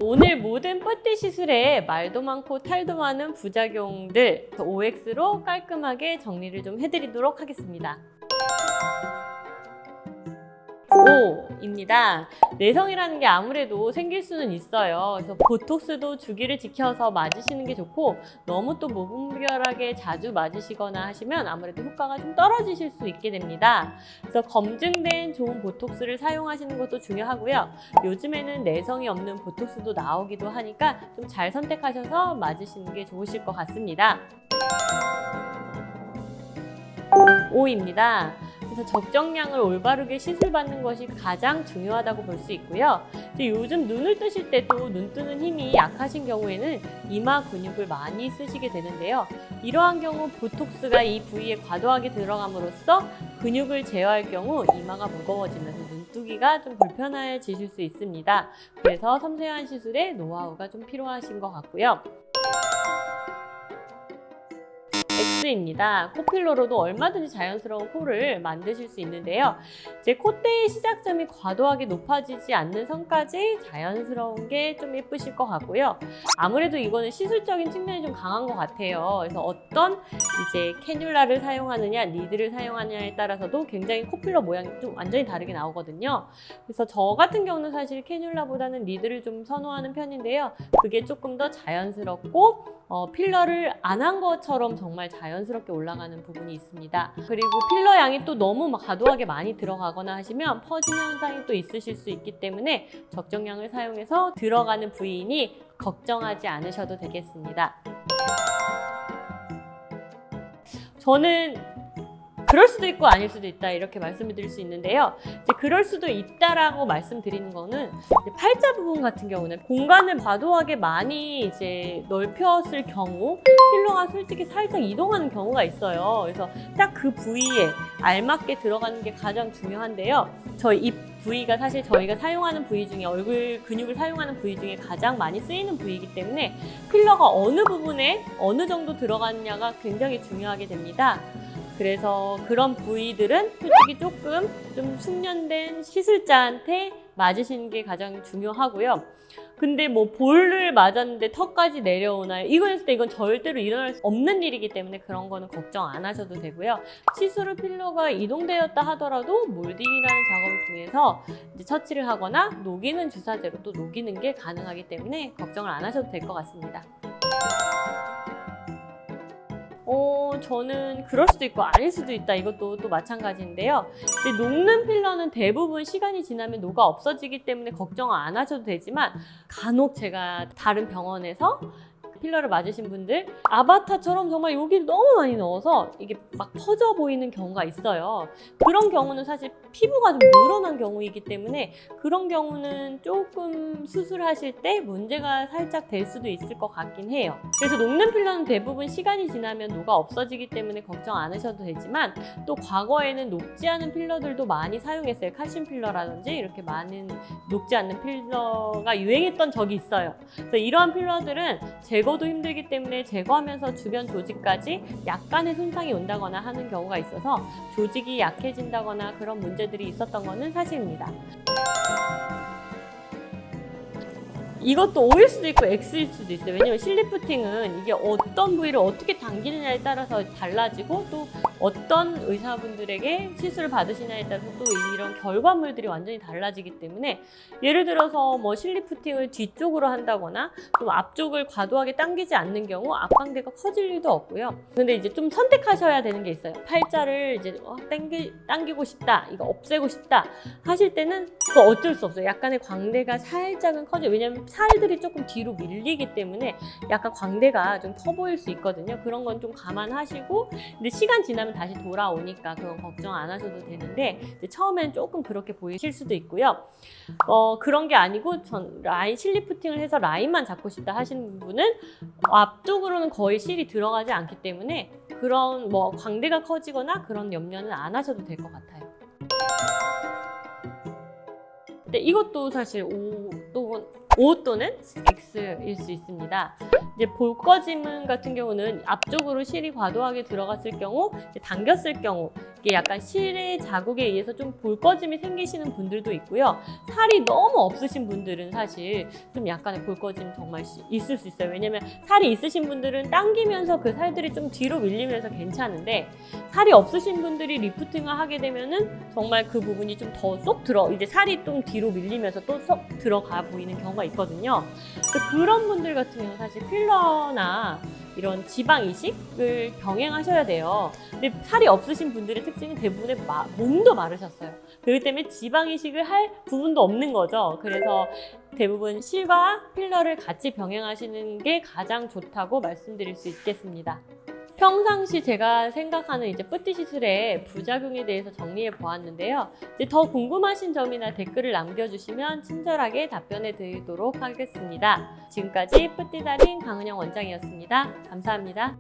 오늘 모든 뻗대 시술에 말도 많고 탈도 많은 부작용들 OX로 깔끔하게 정리를 좀 해드리도록 하겠습니다. O입니다. 내성이라는 게 아무래도 생길 수는 있어요. 그래서 보톡스도 주기를 지켜서 맞으시는 게 좋고, 너무 또 무분별하게 자주 맞으시거나 하시면 아무래도 효과가 좀 떨어지실 수 있게 됩니다. 그래서 검증된 좋은 보톡스를 사용하시는 것도 중요하고요. 요즘에는 내성이 없는 보톡스도 나오기도 하니까 좀 잘 선택하셔서 맞으시는 게 좋으실 것 같습니다. O입니다. 그래서 적정량을 올바르게 시술받는 것이 가장 중요하다고 볼 수 있고요. 요즘 눈을 뜨실 때도 눈 뜨는 힘이 약하신 경우에는 이마 근육을 많이 쓰시게 되는데요. 이러한 경우 보톡스가 이 부위에 과도하게 들어감으로써 근육을 제어할 경우 이마가 무거워지면서 눈뜨기가 좀 불편해지실 수 있습니다. 그래서 섬세한 시술에 노하우가 좀 필요하신 것 같고요. X입니다. 코필러로도 얼마든지 자연스러운 코를 만드실 수 있는데요. 제 콧대의 시작점이 과도하게 높아지지 않는 선까지 자연스러운 게 좀 예쁘실 것 같고요. 아무래도 이거는 시술적인 측면이 좀 강한 것 같아요. 그래서 어떤 이제 캐뉼라를 사용하느냐, 리드를 사용하느냐에 따라서도 굉장히 코필러 모양이 좀 완전히 다르게 나오거든요. 그래서 저 같은 경우는 사실 캐뉼라보다는 리드를 좀 선호하는 편인데요. 그게 조금 더 자연스럽고 필러를 안 한 것처럼 정말 자연스럽게 올라가는 부분이 있습니다. 그리고 필러 양이 또 너무 과도하게 많이 들어가거나 하시면 퍼짐 현상이 또 있으실 수 있기 때문에 적정량을 사용해서 들어가는 부위이니 걱정하지 않으셔도 되겠습니다. 저는 그럴 수도 있고 아닐 수도 있다 이렇게 말씀을 드릴 수 있는데요. 이제 그럴 수도 있다라고 말씀드리는 거는 이제 팔자 부분 같은 경우는 공간을 과도하게 많이 이제 넓혔을 경우 필러가 솔직히 살짝 이동하는 경우가 있어요. 그래서 딱 그 부위에 알맞게 들어가는 게 가장 중요한데요. 저희 입 부위가 사실 저희가 사용하는 부위 중에 얼굴 근육을 사용하는 부위 중에 가장 많이 쓰이는 부위이기 때문에 필러가 어느 부분에 어느 정도 들어가느냐가 굉장히 중요하게 됩니다. 그래서 그런 부위들은 솔직히 조금 좀 숙련된 시술자한테 맞으시는 게 가장 중요하고요. 근데 뭐 볼을 맞았는데 턱까지 내려오나요? 이건 절대로 일어날 수 없는 일이기 때문에 그런 거는 걱정 안 하셔도 되고요. 시술 후 필러가 이동되었다 하더라도 몰딩이라는 작업을 통해서 이제 처치를 하거나 녹이는 주사제로 또 녹이는 게 가능하기 때문에 걱정을 안 하셔도 될 것 같습니다. 저는 그럴 수도 있고 아닐 수도 있다. 이것도 또 마찬가지인데요. 이제 녹는 필러는 대부분 시간이 지나면 녹아 없어지기 때문에 걱정 안 하셔도 되지만 간혹 제가 다른 병원에서 필러를 맞으신 분들 아바타처럼 정말 여기를 너무 많이 넣어서 이게 막 퍼져 보이는 경우가 있어요. 그런 경우는 사실 피부가 좀 늘어난 경우이기 때문에 그런 경우는 조금 수술하실 때 문제가 살짝 될 수도 있을 것 같긴 해요. 그래서 녹는 필러는 대부분 시간이 지나면 녹아 없어지기 때문에 걱정 안 하셔도 되지만 또 과거에는 녹지 않은 필러들도 많이 사용했어요. 칼슘 필러라든지 이렇게 많은 녹지 않는 필러가 유행했던 적이 있어요. 그래서 이러한 필러들은 제거도 힘들기 때문에 제거하면서 주변 조직까지 약간의 손상이 온다거나 하는 경우가 있어서 조직이 약해진다거나 그런 문제들이 있었던 것은 사실입니다. 이것도 O일 수도 있고 X일 수도 있어요. 왜냐면 실리프팅은 이게 어떤 부위를 어떻게 당기느냐에 따라서 달라지고 또 어떤 의사분들에게 시술을 받으시냐에 따라서 또 이런 결과물들이 완전히 달라지기 때문에 예를 들어서 뭐 실리프팅을 뒤쪽으로 한다거나 좀 앞쪽을 과도하게 당기지 않는 경우 앞광대가 커질 일도 없고요. 근데 이제 좀 선택하셔야 되는 게 있어요. 팔자를 이제 당기고 싶다, 이거 없애고 싶다 하실 때는 그거 어쩔 수 없어요. 약간의 광대가 살짝은 커져요. 왜냐면 살들이 조금 뒤로 밀리기 때문에 약간 광대가 좀 커 보일 수 있거든요. 그런 건 좀 감안하시고 근데 시간 지나면 다시 돌아오니까 그건 걱정 안 하셔도 되는데 처음에는 조금 그렇게 보이실 수도 있고요. 그런 게 아니고 전 라인 실리프팅을 해서 라인만 잡고 싶다 하시는 분은 앞쪽으로는 거의 실이 들어가지 않기 때문에 그런 뭐 광대가 커지거나 그런 염려는 안 하셔도 될 것 같아요. 근데 이것도 사실 또 O 또는 X일 수 있습니다. 이제 볼 꺼짐 같은 경우는 앞쪽으로 실이 과도하게 들어갔을 경우, 이제 당겼을 경우 이게 약간 실의 자국에 의해서 좀 볼 꺼짐이 생기시는 분들도 있고요. 살이 너무 없으신 분들은 사실 좀 약간의 볼 꺼짐 정말 있을 수 있어요. 왜냐면 살이 있으신 분들은 당기면서 그 살들이 좀 뒤로 밀리면서 괜찮은데, 살이 없으신 분들이 리프팅을 하게 되면은 정말 그 부분이 좀 더 쏙 들어, 이제 살이 좀 뒤로 밀리면서 또 쏙 들어가 보이는 경우가 있거든요. 그래서 그런 분들 같은 경우는 사실 필러나 이런 지방 이식을 병행하셔야 돼요. 근데 살이 없으신 분들의 특징은 대부분의 몸도 마르셨어요. 그렇기 때문에 지방 이식을 할 부분도 없는 거죠. 그래서 대부분 실과 필러를 같이 병행하시는 게 가장 좋다고 말씀드릴 수 있겠습니다. 평상시 제가 생각하는 이제 뿌띠 시술의 부작용에 대해서 정리해 보았는데요. 이제 더 궁금하신 점이나 댓글을 남겨주시면 친절하게 답변해 드리도록 하겠습니다. 지금까지 뿌띠 달인 강은영 원장이었습니다. 감사합니다.